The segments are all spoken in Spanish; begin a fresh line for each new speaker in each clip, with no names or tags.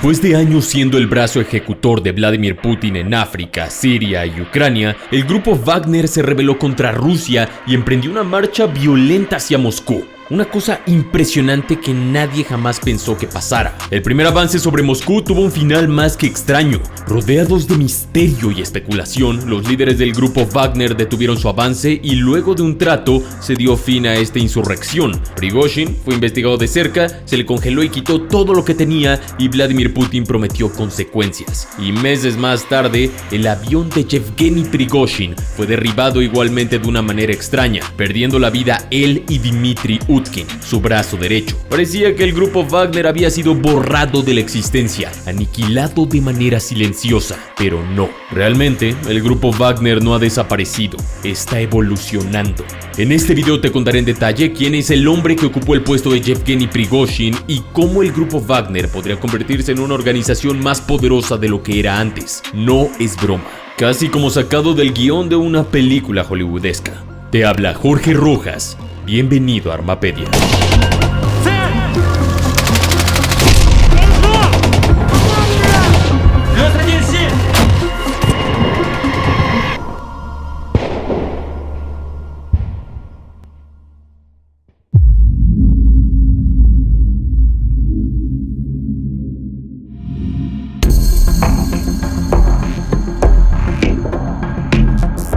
Después de años siendo el brazo ejecutor de Vladimir Putin en África, Siria y Ucrania, el grupo Wagner se rebeló contra Rusia y emprendió una marcha violenta hacia Moscú. Una cosa impresionante que nadie jamás pensó que pasara. El primer avance sobre Moscú tuvo un final más que extraño. Rodeados de misterio y especulación, los líderes del grupo Wagner detuvieron su avance y luego de un trato se dio fin a esta insurrección. Prigozhin fue investigado de cerca, se le congeló y quitó todo lo que tenía y Vladimir Putin prometió consecuencias. Y meses más tarde, el avión de Yevgeny Prigozhin fue derribado igualmente de una manera extraña, perdiendo la vida él y Dmitry Utkin, su brazo derecho. Parecía que el grupo Wagner había sido borrado de la existencia, aniquilado de manera silenciosa, pero no. Realmente, el grupo Wagner no ha desaparecido, está evolucionando. En este video te contaré en detalle quién es el hombre que ocupó el puesto de Yevgeny Prigozhin y cómo el grupo Wagner podría convertirse en una organización más poderosa de lo que era antes. No es broma, casi como sacado del guión de una película hollywoodesca. Te habla Jorge Rojas. Bienvenido a Armapedia.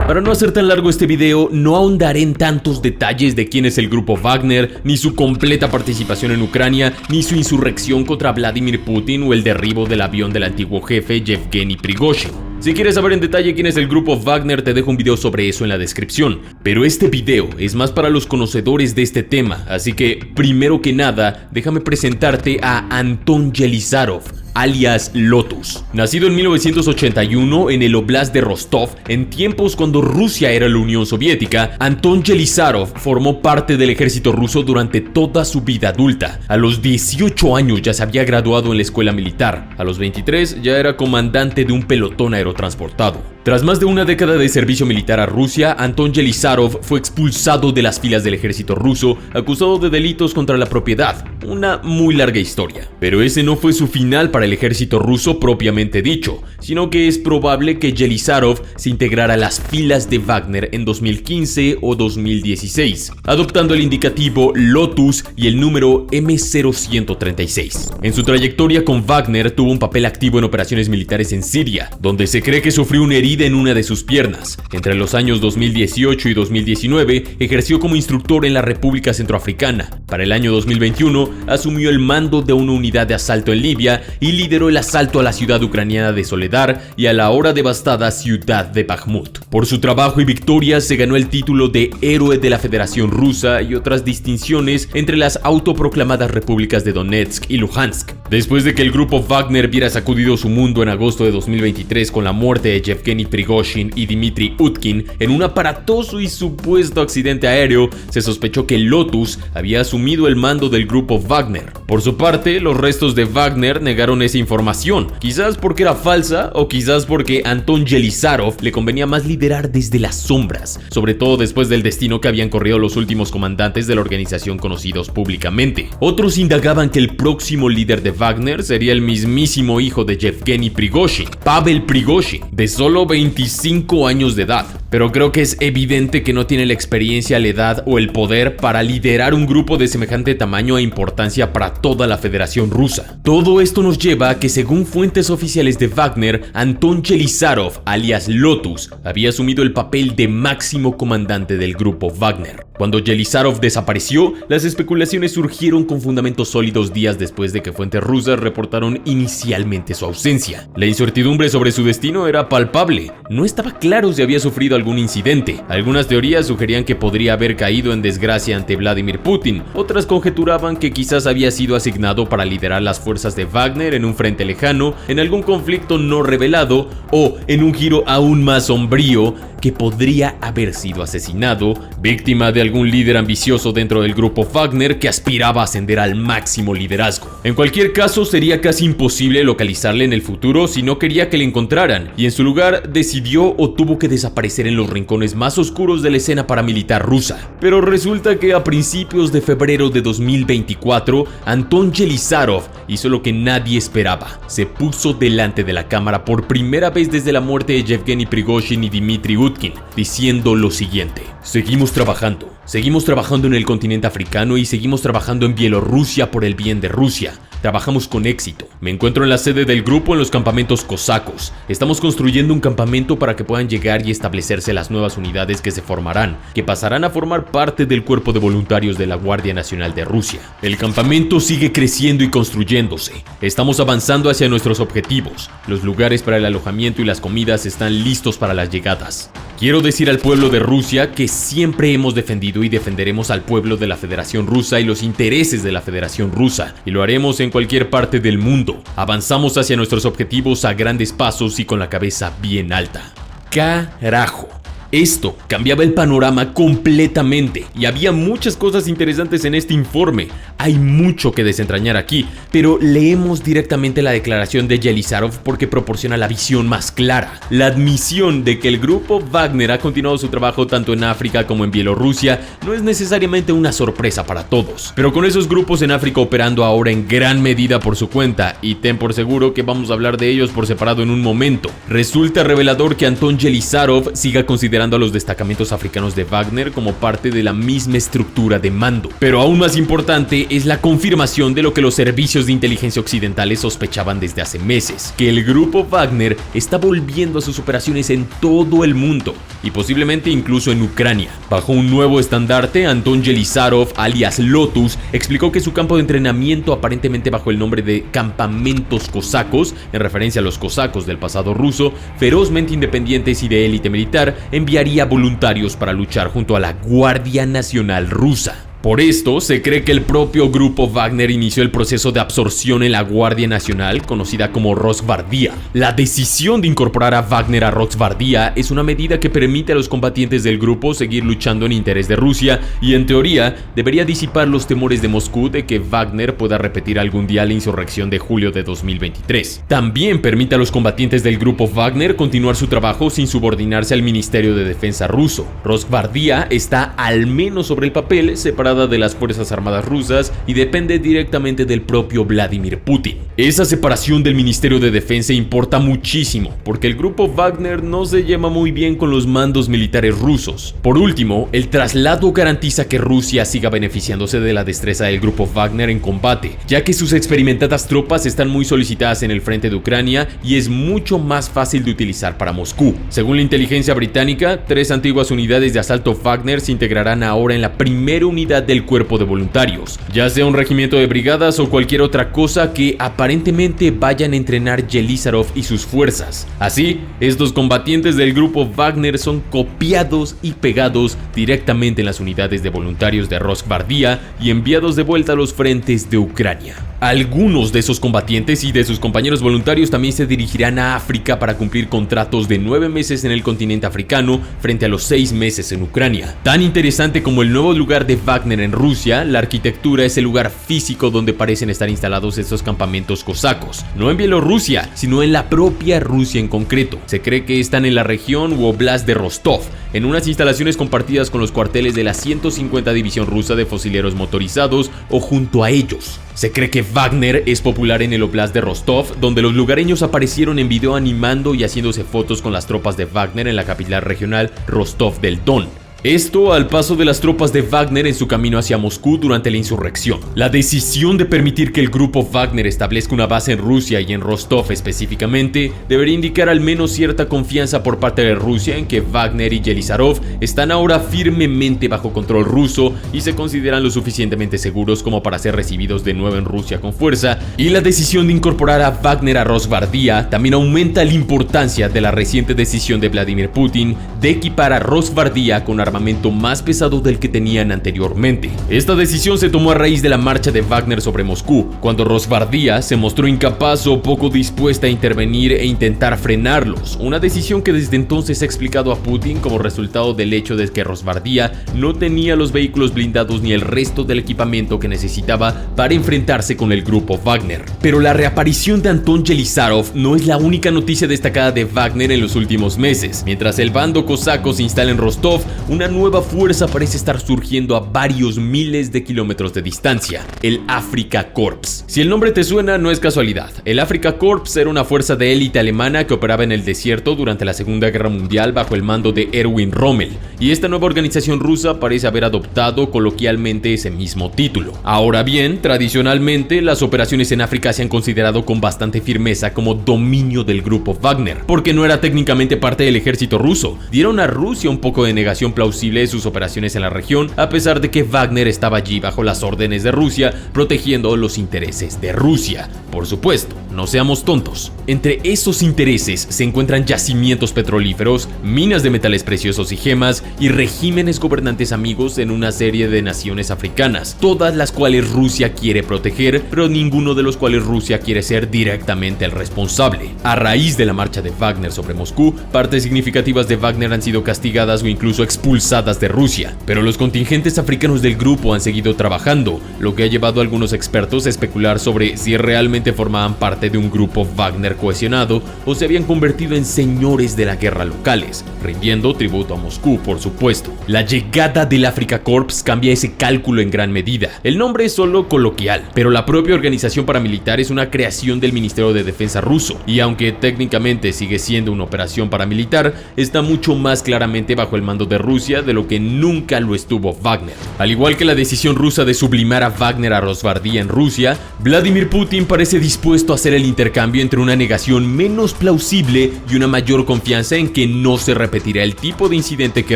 Para no hacer tan largo este video, no ahondaré en tantos detalles de quién es el grupo Wagner, ni su completa participación en Ucrania, ni su insurrección contra Vladimir Putin o el derribo del avión del antiguo jefe Yevgeny Prigozhin. Si quieres saber en detalle quién es el grupo Wagner, te dejo un video sobre eso en la descripción. Pero este video es más para los conocedores de este tema, así que, primero que nada, déjame presentarte a Anton Yelizarov, alias Lotus. Nacido en 1981 en el Oblast de Rostov, en tiempos cuando Rusia era la Unión Soviética, Anton Yelizarov formó parte del ejército ruso durante toda su vida adulta. A los 18 años ya se había graduado en la escuela militar. A los 23 ya era comandante de un pelotón aerotransportado. Tras más de una década de servicio militar a Rusia, Anton Yelizarov fue expulsado de las filas del ejército ruso, acusado de delitos contra la propiedad. Una muy larga historia. Pero ese no fue su final para el ejército ruso propiamente dicho, sino que es probable que Yelizarov se integrara a las filas de Wagner en 2015 o 2016, adoptando el indicativo Lotus y el número M0136. En su trayectoria con Wagner tuvo un papel activo en operaciones militares en Siria, donde se cree que sufrió una herida en una de sus piernas. Entre los años 2018 y 2019 ejerció como instructor en la República Centroafricana. Para el año 2021 asumió el mando de una unidad de asalto en Libia y lideró el asalto a la ciudad ucraniana de Soledar y a la ahora devastada ciudad de Bakhmut. Por su trabajo y victorias se ganó el título de Héroe de la Federación Rusa y otras distinciones entre las autoproclamadas repúblicas de Donetsk y Luhansk. Después de que el grupo Wagner viera sacudido su mundo en agosto de 2023 con la muerte de Yevgeny Prigozhin y Dmitry Utkin en un aparatoso y supuesto accidente aéreo, se sospechó que Lotus había asumido el mando del grupo Wagner. Por su parte, los restos de Wagner negaron esa información, quizás porque era falsa o quizás porque a Anton Yelizarov le convenía más liderar desde las sombras, sobre todo después del destino que habían corrido los últimos comandantes de la organización conocidos públicamente. Otros indagaban que el próximo líder de Wagner sería el mismísimo hijo de Yevgeny Prigozhin, Pavel Prigozhin, de solo 25 años de edad. Pero creo que es evidente que no tiene la experiencia, la edad o el poder para liderar un grupo de semejante tamaño e importancia para toda la Federación Rusa. Todo esto nos lleva a que, según fuentes oficiales de Wagner, Anton Yelizarov, alias Lotus, había asumido el papel de máximo comandante del grupo Wagner. Cuando Yelizarov desapareció, las especulaciones surgieron con fundamentos sólidos días después de que fuentes rusas reportaron inicialmente su ausencia. La incertidumbre sobre su destino era palpable. No estaba claro si había sufrido algún incidente. Algunas teorías sugerían que podría haber caído en desgracia ante Vladimir Putin. Otras conjeturaban que quizás había sido asignado para liderar las fuerzas de Wagner en un frente lejano, en algún conflicto no revelado o en un giro aún más sombrío, que podría haber sido asesinado, víctima de algún líder ambicioso dentro del grupo Wagner que aspiraba a ascender al máximo liderazgo. En cualquier caso, sería casi imposible localizarle en el futuro si no quería que le encontraran, y en su lugar decidió o tuvo que desaparecer en los rincones más oscuros de la escena paramilitar rusa. Pero resulta que a principios de febrero de 2024, Anton Yelizarov hizo lo que nadie esperaba. Se puso delante de la cámara por primera vez desde la muerte de Yevgeny Prigozhin y Dmitry Utkin, diciendo lo siguiente: seguimos trabajando en el continente africano y seguimos trabajando en Bielorrusia por el bien de Rusia. Trabajamos con éxito. Me encuentro en la sede del grupo en los campamentos cosacos. Estamos construyendo un campamento para que puedan llegar y establecerse las nuevas unidades que se formarán, que pasarán a formar parte del cuerpo de voluntarios de la Guardia Nacional de Rusia. El campamento sigue creciendo y construyéndose. Estamos avanzando hacia nuestros objetivos. Los lugares para el alojamiento y las comidas están listos para las llegadas. Quiero decir al pueblo de Rusia que siempre hemos defendido y defenderemos al pueblo de la Federación Rusa y los intereses de la Federación Rusa, y lo haremos en cualquier parte del mundo. Avanzamos hacia nuestros objetivos a grandes pasos y con la cabeza bien alta. ¡Carajo! Esto cambiaba el panorama completamente y había muchas cosas interesantes en este informe. Hay mucho que desentrañar aquí, pero leemos directamente la declaración de Yelizarov porque proporciona la visión más clara. La admisión de que el grupo Wagner ha continuado su trabajo tanto en África como en Bielorrusia no es necesariamente una sorpresa para todos, pero con esos grupos en África operando ahora en gran medida por su cuenta, y ten por seguro que vamos a hablar de ellos por separado en un momento, resulta revelador que Anton Yelizarov siga considerando a los destacamentos africanos de Wagner como parte de la misma estructura de mando. Pero aún más importante es la confirmación de lo que los servicios de inteligencia occidentales sospechaban desde hace meses, que el grupo Wagner está volviendo a sus operaciones en todo el mundo y posiblemente incluso en Ucrania. Bajo un nuevo estandarte, Anton Yelizarov, alias Lotus, explicó que su campo de entrenamiento, aparentemente bajo el nombre de campamentos cosacos, en referencia a los cosacos del pasado ruso, ferozmente independientes y de élite militar, enviaría voluntarios para luchar junto a la Guardia Nacional Rusa. Por esto, se cree que el propio grupo Wagner inició el proceso de absorción en la Guardia Nacional, conocida como Rosgvardia. La decisión de incorporar a Wagner a Rosgvardia es una medida que permite a los combatientes del grupo seguir luchando en interés de Rusia y, en teoría, debería disipar los temores de Moscú de que Wagner pueda repetir algún día la insurrección de julio de 2023. También permite a los combatientes del grupo Wagner continuar su trabajo sin subordinarse al Ministerio de Defensa ruso. Rosgvardia está, al menos sobre el papel, separada de las Fuerzas Armadas rusas y depende directamente del propio Vladimir Putin. Esa separación del Ministerio de Defensa importa muchísimo, porque el grupo Wagner no se lleva muy bien con los mandos militares rusos. Por último, el traslado garantiza que Rusia siga beneficiándose de la destreza del grupo Wagner en combate, ya que sus experimentadas tropas están muy solicitadas en el frente de Ucrania y es mucho más fácil de utilizar para Moscú. Según la inteligencia británica, 3 antiguas unidades de asalto Wagner se integrarán ahora en la primera unidad del cuerpo de voluntarios, ya sea un regimiento de brigadas o cualquier otra cosa que aparentemente vayan a entrenar Yelizarov y sus fuerzas. Así, estos combatientes del grupo Wagner son copiados y pegados directamente en las unidades de voluntarios de Rosgvardia y enviados de vuelta a los frentes de Ucrania. Algunos de esos combatientes y de sus compañeros voluntarios también se dirigirán a África para cumplir contratos de 9 meses en el continente africano frente a los 6 meses en Ucrania. Tan interesante como el nuevo lugar de Wagner en Rusia, la arquitectura es el lugar físico donde parecen estar instalados estos campamentos cosacos. No en Bielorrusia, sino en la propia Rusia en concreto. Se cree que están en la región u oblast de Rostov, en unas instalaciones compartidas con los cuarteles de la 150 División Rusa de Fusileros Motorizados o junto a ellos. Se cree que Wagner es popular en el oblast de Rostov, donde los lugareños aparecieron en video animando y haciéndose fotos con las tropas de Wagner en la capital regional Rostov del Don. Esto al paso de las tropas de Wagner en su camino hacia Moscú durante la insurrección. La decisión de permitir que el grupo Wagner establezca una base en Rusia y en Rostov específicamente debería indicar al menos cierta confianza por parte de Rusia en que Wagner y Yelizarov están ahora firmemente bajo control ruso y se consideran lo suficientemente seguros como para ser recibidos de nuevo en Rusia con fuerza, y la decisión de incorporar a Wagner a Rosgvardia también aumenta la importancia de la reciente decisión de Vladimir Putin de equipar a Rosgvardia con armamento más pesado del que tenían anteriormente. Esta decisión se tomó a raíz de la marcha de Wagner sobre Moscú, cuando Rosgvardía se mostró incapaz o poco dispuesta a intervenir e intentar frenarlos, una decisión que desde entonces ha explicado a Putin como resultado del hecho de que Rosgvardía no tenía los vehículos blindados ni el resto del equipamiento que necesitaba para enfrentarse con el grupo Wagner. Pero la reaparición de Anton Yelizarov no es la única noticia destacada de Wagner en los últimos meses. Mientras el bando cosaco se instala en Rostov, una nueva fuerza parece estar surgiendo a varios miles de kilómetros de distancia: el Afrika Korps. Si el nombre te suena, no es casualidad. El Afrika Korps era una fuerza de élite alemana que operaba en el desierto durante la Segunda Guerra Mundial bajo el mando de Erwin Rommel, y esta nueva organización rusa parece haber adoptado coloquialmente ese mismo título. Ahora bien, tradicionalmente las operaciones en África se han considerado con bastante firmeza como dominio del grupo Wagner, porque no era técnicamente parte del ejército ruso. Dieron a Rusia un poco de negación plausible de sus operaciones en la región, a pesar de que Wagner estaba allí bajo las órdenes de Rusia, protegiendo los intereses de Rusia. Por supuesto, no seamos tontos. Entre esos intereses se encuentran yacimientos petrolíferos, minas de metales preciosos y gemas, y regímenes gobernantes amigos en una serie de naciones africanas, todas las cuales Rusia quiere proteger, pero ninguno de los cuales Rusia quiere ser directamente el responsable. A raíz de la marcha de Wagner sobre Moscú, partes significativas de Wagner han sido castigadas o incluso expulsadas de Rusia, pero los contingentes africanos del grupo han seguido trabajando, lo que ha llevado a algunos expertos a especular sobre si realmente formaban parte de un grupo Wagner cohesionado o se habían convertido en señores de la guerra locales, rindiendo tributo a Moscú, por supuesto. La llegada del Afrika Korps cambia ese cálculo en gran medida. El nombre es solo coloquial, pero la propia organización paramilitar es una creación del Ministerio de Defensa ruso, y aunque técnicamente sigue siendo una operación paramilitar, está mucho más claramente bajo el mando de Rusia de lo que nunca lo estuvo Wagner. Al igual que la decisión rusa de sublimar a Wagner a Rosgvardía en Rusia, Vladimir Putin parece dispuesto a hacer el intercambio entre una negación menos plausible y una mayor confianza en que no se repetirá el tipo de incidente que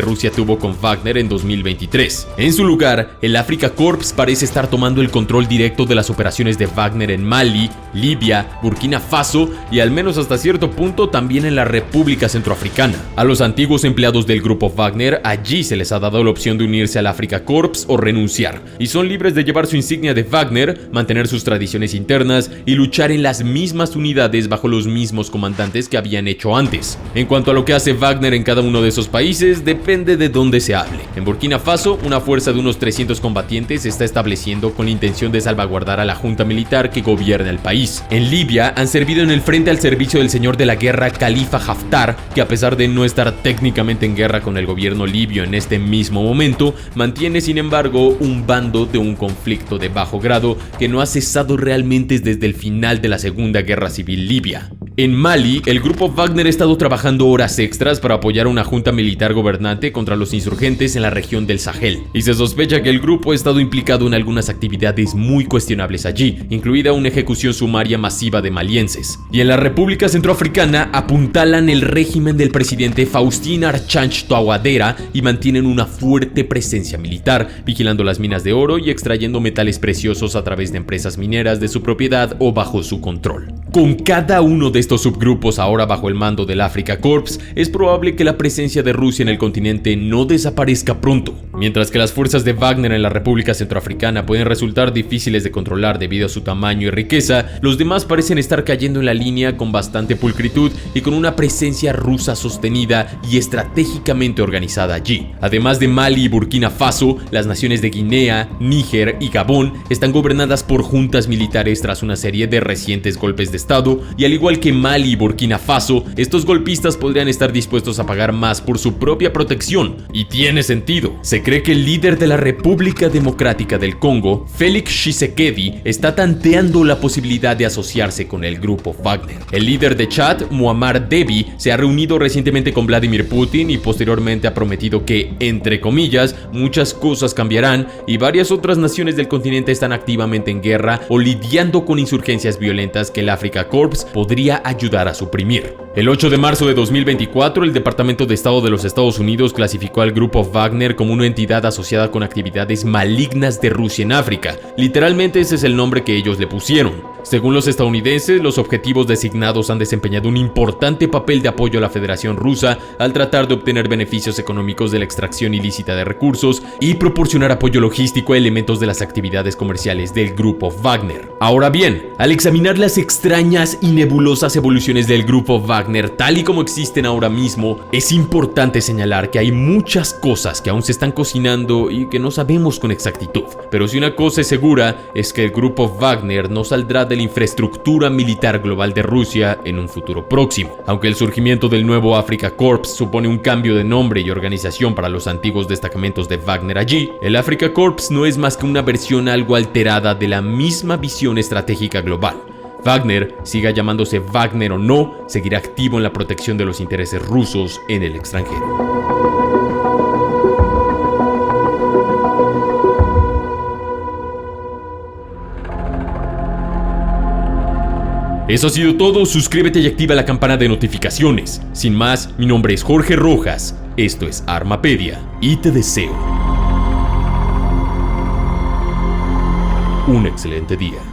Rusia tuvo con Wagner en 2023. En su lugar, el Afrika Korps parece estar tomando el control directo de las operaciones de Wagner en Mali, Libia, Burkina Faso y al menos hasta cierto punto también en la República Centroafricana. A los antiguos empleados del grupo Wagner allí se les ha dado la opción de unirse al Afrika Korps o renunciar, y son libres de llevar su insignia de Wagner, mantener sus tradiciones internas y luchar en las mismas unidades bajo los mismos comandantes que habían hecho antes. En cuanto a lo que hace Wagner en cada uno de esos países, depende de dónde se hable. En Burkina Faso, una fuerza de unos 300 combatientes se está estableciendo con la intención de salvaguardar a la junta militar que gobierna el país. En Libia, han servido en el frente al servicio del señor de la guerra Khalifa Haftar, que a pesar de no estar técnicamente en guerra con el gobierno libio en este mismo momento, mantiene sin embargo un bando de un conflicto de bajo grado que no ha cesado realmente desde el final de la Segunda Guerra Civil Libia. En Mali, el grupo Wagner ha estado trabajando horas extras para apoyar a una junta militar gobernante contra los insurgentes en la región del Sahel, y se sospecha que el grupo ha estado implicado en algunas actividades muy cuestionables allí, incluida una ejecución sumaria masiva de malienses. Y en la República Centroafricana apuntalan el régimen del presidente Faustin Archange Touadera y mantienen una fuerte presencia militar, vigilando las minas de oro y extrayendo metales preciosos a través de empresas mineras de su propiedad o bajo su control. Con cada uno de estos subgrupos ahora bajo el mando del Afrika Korps, es probable que la presencia de Rusia en el continente no desaparezca pronto. Mientras que las fuerzas de Wagner en la República Centroafricana pueden resultar difíciles de controlar debido a su tamaño y riqueza, los demás parecen estar cayendo en la línea con bastante pulcritud y con una presencia rusa sostenida y estratégicamente organizada allí. Además de Mali y Burkina Faso, las naciones de Guinea, Níger y Gabón están gobernadas por juntas militares tras una serie de recientes golpes de Estado, y al igual que Mali y Burkina Faso, estos golpistas podrían estar dispuestos a pagar más por su propia protección. Y tiene sentido. Se cree que el líder de la República Democrática del Congo, Félix Tshisekedi, está tanteando la posibilidad de asociarse con el grupo Wagner. El líder de Chad, Muammar Déby, se ha reunido recientemente con Vladimir Putin y posteriormente ha prometido que, entre comillas, muchas cosas cambiarán y varias otras naciones del continente están activamente en guerra o lidiando con insurgencias violentas que el Afrika Korps podría ayudar a suprimir. El 8 de marzo de 2024, el Departamento de Estado de los Estados Unidos clasificó al grupo Wagner como una entidad asociada con actividades malignas de Rusia en África. Literalmente ese es el nombre que ellos le pusieron. Según los estadounidenses, los objetivos designados han desempeñado un importante papel de apoyo a la Federación Rusa al tratar de obtener beneficios económicos de la extracción ilícita de recursos y proporcionar apoyo logístico a elementos de las actividades comerciales del grupo Wagner. Ahora bien, al examinar las extrañas y nebulosas evoluciones del grupo Wagner tal y como existen ahora mismo, es importante señalar que hay muchas cosas que aún se están cocinando y que no sabemos con exactitud. Pero si una cosa es segura, es que el grupo Wagner no saldrá de la infraestructura militar global de Rusia en un futuro próximo. Aunque el surgimiento del nuevo Afrika Korps supone un cambio de nombre y organización para los antiguos destacamentos de Wagner allí, el Afrika Korps no es más que una versión algo alterada de la misma visión estratégica global. Wagner, siga llamándose Wagner o no, seguirá activo en la protección de los intereses rusos en el extranjero. Eso ha sido todo, suscríbete y activa la campana de notificaciones. Sin más, mi nombre es Jorge Rojas, esto es Armapedia y te deseo un excelente día.